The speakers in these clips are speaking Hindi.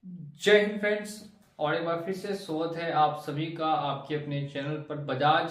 जय हिंद फ्रेंड्स। और एक बार फिर से स्वागत है आप सभी का आपके अपने चैनल पर बजाज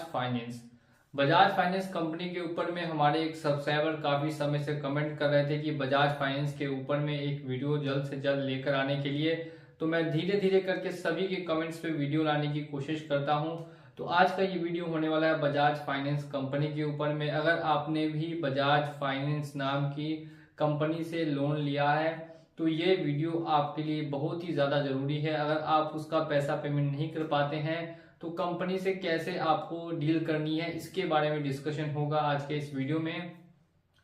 फाइनेंस कंपनी के ऊपर में हमारे एक सब्सक्राइबर काफी समय से कमेंट कर रहे थे कि बजाज फाइनेंस के ऊपर में एक वीडियो जल्द से जल्द लेकर आने के लिए। तो मैं धीरे धीरे करके सभी के कमेंट्स पे वीडियो लाने की कोशिश करता हूं। तो आज का ये वीडियो होने वाला है बजाज फाइनेंस कंपनी के ऊपर में। अगर आपने भी बजाज फाइनेंस नाम की कंपनी से लोन लिया है तो ये वीडियो आपके लिए बहुत ही ज़्यादा ज़रूरी है। अगर आप उसका पैसा पेमेंट नहीं कर पाते हैं तो कंपनी से कैसे आपको डील करनी है इसके बारे में डिस्कशन होगा आज के इस वीडियो में।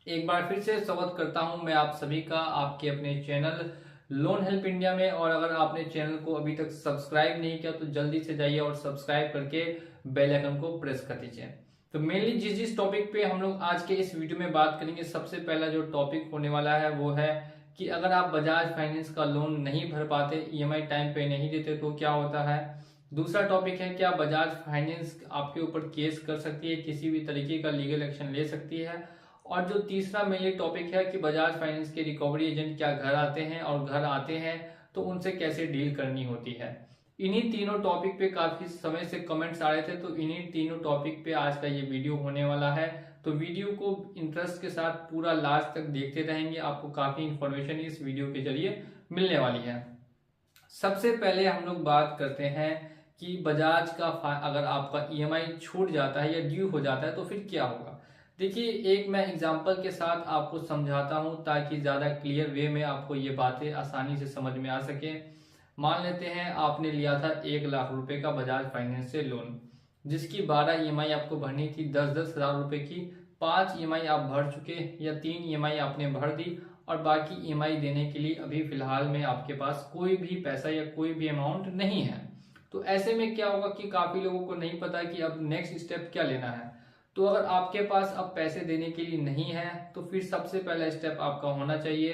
एक बार फिर से स्वागत करता हूं मैं आप सभी का आपके अपने चैनल लोन हेल्प इंडिया में। और अगर आपने चैनल को अभी तक सब्सक्राइब नहीं किया तो जल्दी से जाइए और सब्सक्राइब करके बेल आइकन को प्रेस कर दीजिए। तो मेनली जिस जिस टॉपिक पे हम लोग आज के इस वीडियो में बात करेंगे, सबसे पहला जो टॉपिक होने वाला है वो है कि अगर आप बजाज फाइनेंस का लोन नहीं भर पाते, ईएमआई टाइम पे नहीं देते तो क्या होता है। दूसरा टॉपिक है क्या बजाज फाइनेंस आपके ऊपर केस कर सकती है, किसी भी तरीके का लीगल एक्शन ले सकती है। और जो तीसरा मेनली टॉपिक है कि बजाज फाइनेंस के रिकवरी एजेंट क्या घर आते हैं और घर आते हैं तो उनसे कैसे डील करनी होती है। इन्हीं तीनों टॉपिक पे काफी समय से कमेंट्स आ रहे थे, तो इन्हीं तीनों टॉपिक पे आज का ये वीडियो होने वाला है। तो वीडियो को इंटरेस्ट के साथ पूरा लास्ट तक देखते रहेंगे, आपको काफी इंफॉर्मेशन इस वीडियो के जरिए मिलने वाली है। सबसे पहले हम लोग बात करते हैं कि बजाज का अगर आपका ईएमआई छूट जाता है या ड्यू हो जाता है तो फिर क्या होगा। देखिए, एक मैं एग्जांपल के साथ आपको समझाता हूं ताकि ज्यादा क्लियर वे में आपको ये बातें आसानी से समझ में आ सके। मान लेते हैं आपने लिया था 1 लाख रुपए का बजाज फाइनेंस से लोन, जिसकी 12 ईएमआई आपको भरनी थी 10-10 हजार रुपए की। 5 ईएमआई आप भर चुके या 3 ईएमआई आपने भर दी और बाकी ईएमआई देने के लिए अभी फिलहाल में आपके पास कोई भी पैसा या कोई भी अमाउंट नहीं है। तो ऐसे में क्या होगा कि काफी लोगों को नहीं पता कि अब नेक्स्ट स्टेप क्या लेना है। तो अगर आपके पास अब पैसे देने के लिए नहीं है तो फिर सबसे पहला स्टेप आपका होना चाहिए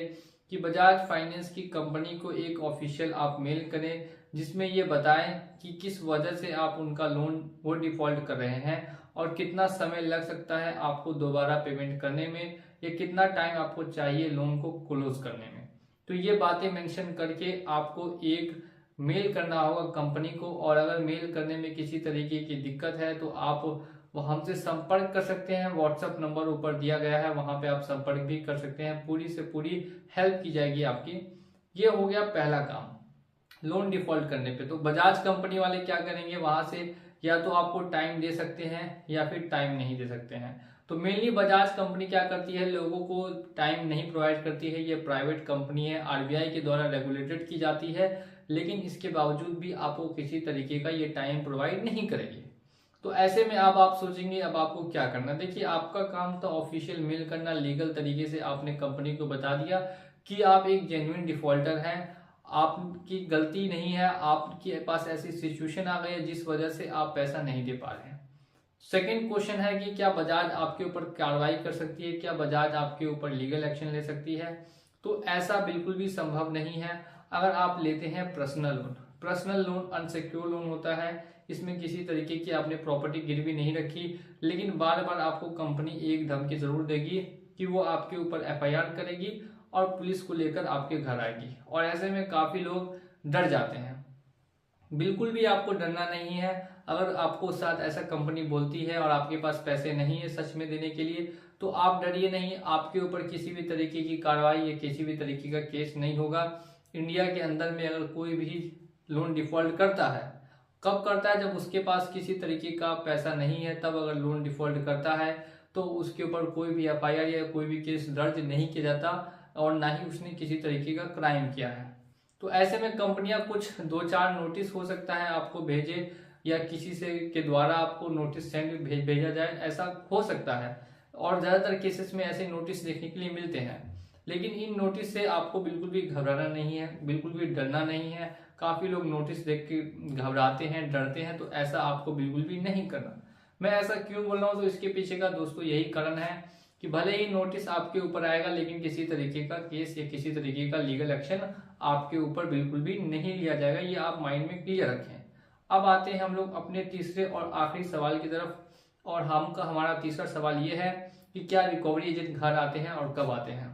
कि बजाज फाइनेंस की कंपनी को एक ऑफिशियल आप मेल करें जिसमें ये बताएं कि किस वजह से आप उनका लोन वो डिफॉल्ट कर रहे हैं और कितना समय लग सकता है आपको दोबारा पेमेंट करने में या कितना टाइम आपको चाहिए लोन को क्लोज करने में। तो ये बातें मेंशन करके आपको एक मेल करना होगा कंपनी को। और अगर मेल करने में किसी तरीके की दिक्कत है तो आप वो हमसे संपर्क कर सकते हैं। व्हाट्सएप नंबर ऊपर दिया गया है, वहां पे आप संपर्क भी कर सकते हैं, पूरी से पूरी हेल्प की जाएगी आपकी। ये हो गया पहला काम लोन डिफॉल्ट करने पे। तो बजाज कंपनी वाले क्या करेंगे, वहां से या तो आपको टाइम दे सकते हैं या फिर टाइम नहीं दे सकते हैं। तो मेनली बजाज कंपनी क्या करती है, लोगों को टाइम नहीं प्रोवाइड करती है। ये प्राइवेट कंपनी है, आरबीआई के द्वारा रेगुलेटेड की जाती है, लेकिन इसके बावजूद भी आपको किसी तरीके का ये टाइम प्रोवाइड नहीं करेगी। तो ऐसे में अब आप सोचेंगे अब आपको क्या करना। देखिए, आपका काम था ऑफिशियल मेल करना, लीगल तरीके से आपने कंपनी को बता दिया कि आप एक जेन्युइन डिफॉल्टर हैं, आपकी गलती नहीं है, आपके पास ऐसी सिचुएशन आ गई है जिस वजह से आप पैसा नहीं दे पा रहे हैं। सेकेंड क्वेश्चन है कि क्या बजाज आपके ऊपर कार्रवाई कर सकती है, क्या बजाज आपके ऊपर लीगल एक्शन ले सकती है। तो ऐसा बिल्कुल भी संभव नहीं है। अगर आप लेते हैं पर्सनल लोन अनसिक्योर लोन होता है, इसमें किसी तरीके की आपने प्रॉपर्टी गिरवी नहीं रखी, लेकिन बार बार आपको कंपनी एक धमकी जरूर देगी कि वो आपके ऊपर एफआईआर करेगी और पुलिस को लेकर आपके घर आएगी। और ऐसे में काफी लोग डर जाते हैं। बिल्कुल भी आपको डरना नहीं है। अगर आपको साथ ऐसा कंपनी बोलती है और आपके पास पैसे नहीं है सच में देने के लिए तो आप डरिए नहीं, आपके ऊपर किसी भी तरीके की कार्रवाई या किसी भी तरीके का केस नहीं होगा। इंडिया के अंदर में अगर कोई भी लोन डिफॉल्ट करता है, कब करता है, जब उसके पास किसी तरीके का पैसा नहीं है, तब अगर लोन डिफॉल्ट करता है तो उसके ऊपर कोई भी एफआईआर या कोई भी केस दर्ज नहीं किया जाता और ना ही उसने किसी तरीके का क्राइम किया है। तो ऐसे में कंपनियां कुछ 2-4 नोटिस हो सकता है आपको भेजे या किसी से के द्वारा आपको नोटिस भेजा जाए, ऐसा हो सकता है। और ज्यादातर केसेस में ऐसे नोटिस देखने के लिए मिलते हैं। लेकिन इन नोटिस से आपको बिल्कुल भी घबराना नहीं है, बिल्कुल भी डरना नहीं है। काफी लोग नोटिस देख के घबराते हैं, डरते हैं, तो ऐसा आपको बिल्कुल भी नहीं करना। मैं ऐसा क्यों बोल रहा हूँ, तो इसके पीछे का दोस्तों यही कारण है कि भले ही नोटिस आपके ऊपर आएगा लेकिन किसी तरीके का केस या किसी तरीके का लीगल एक्शन आपके ऊपर बिल्कुल भी नहीं लिया जाएगा। ये आप माइंड में क्लियर रखें। अब आते हैं हम लोग अपने तीसरे और आखिरी सवाल की तरफ। और हमारा तीसरा सवाल ये है कि क्या रिकवरी एजेंट घर आते हैं और कब आते हैं।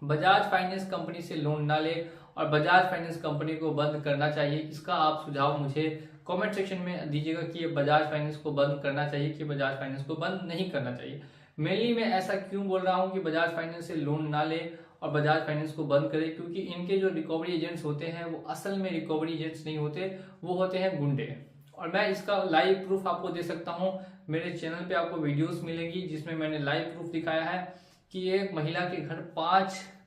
बजाज फाइनेंस कंपनी से लोन ना ले और बजाज फाइनेंस कंपनी को बंद करना चाहिए। इसका आप सुझाव मुझे कमेंट सेक्शन में दीजिएगा कि ये बजाज फाइनेंस को बंद करना चाहिए कि बजाज फाइनेंस को बंद नहीं करना चाहिए। मेनली मैं ऐसा क्यों बोल रहा हूँ कि बजाज फाइनेंस से लोन ना ले और बजाज फाइनेंस को बंद करे, क्योंकि इनके जो रिकवरी एजेंट्स होते हैं वो असल में रिकवरी एजेंट्स नहीं होते, वो होते हैं गुंडे। और मैं इसका लाइव प्रूफ आपको दे सकता हूँ। मेरे चैनल पे आपको वीडियोस मिलेंगी जिसमें मैंने लाइव प्रूफ दिखाया है कि एक महिला के घर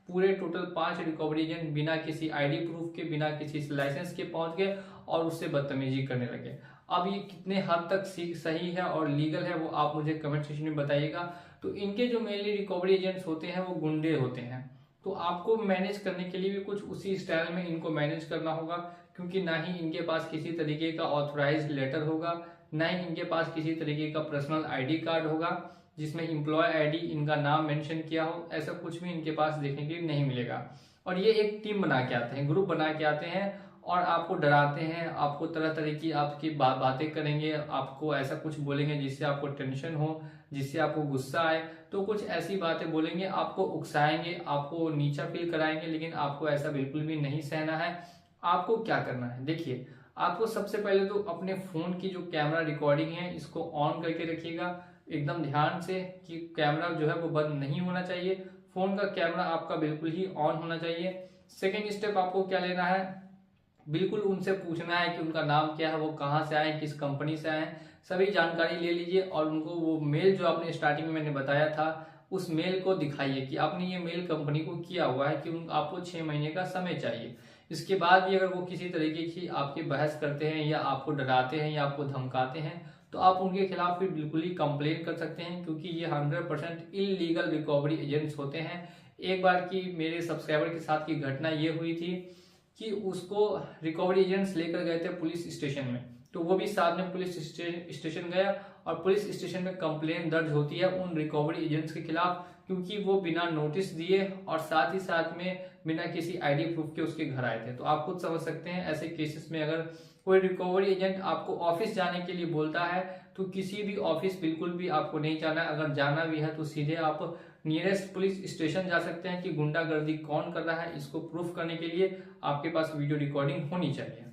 पूरे टोटल 5 रिकवरी एजेंट बिना किसी आईडी प्रूफ के, बिना किसी लाइसेंस के पहुंच गए और उससे बदतमीजी करने लगे। अब ये कितने हद तक सही है और लीगल है वो आप मुझे कमेंट सेक्शन में बताइएगा। तो इनके जो मेनली रिकवरी एजेंट्स होते हैं वो गुंडे होते हैं, तो आपको मैनेज करने के लिए भी कुछ उसी स्टाइल में इनको मैनेज करना होगा, क्योंकि ना ही इनके पास किसी तरीके का ऑथराइज्ड लेटर होगा, ना ही इनके पास किसी तरीके का पर्सनल आईडी कार्ड होगा जिसमें एम्प्लॉय आईडी इनका नाम मेंशन किया हो। ऐसा कुछ भी इनके पास देखने के लिए नहीं मिलेगा। और ये एक टीम बना के आते हैं, ग्रुप बना के आते हैं और आपको डराते हैं, आपको तरह तरह की आपकी बातें करेंगे, आपको ऐसा कुछ बोलेंगे जिससे आपको टेंशन हो, जिससे आपको गुस्सा आए। तो कुछ ऐसी बातें बोलेंगे, आपको उकसाएंगे, आपको नीचा फील कराएंगे, लेकिन आपको ऐसा बिल्कुल भी नहीं सहना है। आपको क्या करना है, देखिए, आपको सबसे पहले तो अपने फोन की जो कैमरा रिकॉर्डिंग है इसको ऑन करके रखिएगा एकदम ध्यान से, कि कैमरा जो है वो बंद नहीं होना चाहिए। फोन का कैमरा आपका बिल्कुल ही ऑन होना चाहिए। सेकेंड स्टेप आपको क्या लेना है, बिल्कुल उनसे पूछना है कि उनका नाम क्या है, वो कहाँ से आए, किस कंपनी से आए, सभी जानकारी ले लीजिए और उनको वो मेल जो आपने स्टार्टिंग में मैंने बताया था उस मेल को दिखाइए कि आपने ये मेल कंपनी को किया हुआ है, कि आपको 6 महीने का समय चाहिए। इसके बाद भी अगर वो किसी तरीके की आपकी बहस करते हैं या आपको डराते हैं या आपको धमकाते हैं तो आप उनके खिलाफ फिर बिल्कुल ही कंप्लेन कर सकते हैं, क्योंकि ये 100% इलीगल रिकवरी एजेंट्स होते हैं। एक बार की मेरे सब्सक्राइबर के साथ की घटना ये हुई थी कि उसको रिकवरी एजेंट्स लेकर गए थे पुलिस स्टेशन में, तो वो भी साथ में पुलिस स्टेशन गया और पुलिस स्टेशन में कंप्लेन दर्ज होती है उन रिकवरी एजेंट्स के खिलाफ, क्योंकि वो बिना नोटिस दिए और साथ ही साथ में बिना किसी आईडी प्रूफ के उसके घर आए थे। तो आप खुद समझ सकते हैं ऐसे केसेस में अगर कोई रिकवरी एजेंट आपको ऑफिस जाने के लिए बोलता है तो किसी भी ऑफिस बिल्कुल भी आपको नहीं जाना है। अगर जाना भी है तो सीधे आप नियरेस्ट पुलिस स्टेशन जा सकते हैं कि गुंडागर्दी कौन कर रहा है, इसको प्रूफ करने के लिए आपके पास वीडियो रिकॉर्डिंग होनी चाहिए।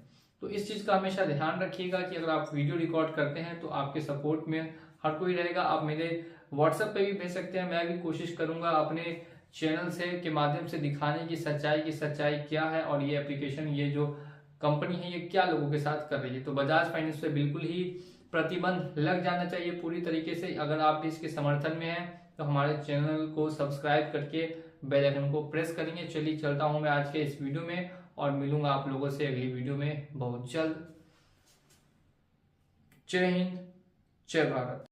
तो इस चीज का हमेशा ध्यान रखिएगा कि अगर आप वीडियो रिकॉर्ड करते हैं तो आपके सपोर्ट में हर कोई रहेगा। आप मेरे व्हाट्सएप पे भी भेज सकते हैं, मैं भी कोशिश करूंगा अपने चैनल से के माध्यम से दिखाने की सच्चाई क्या है और ये एप्लीकेशन, ये जो कंपनी है ये क्या लोगों के साथ कर रही है। तो बजाज फाइनेंस पे बिल्कुल ही प्रतिबंध लग जाना चाहिए पूरी तरीके से। अगर आप भी इसके समर्थन में हैं तो हमारे चैनल को सब्सक्राइब करके बेल आइकन को प्रेस करेंगे। चलिए चलता हूं मैं आज के इस वीडियो में और मिलूंगा आप लोगों से अगली वीडियो में बहुत जल्द। जय हिंद, जय भारत।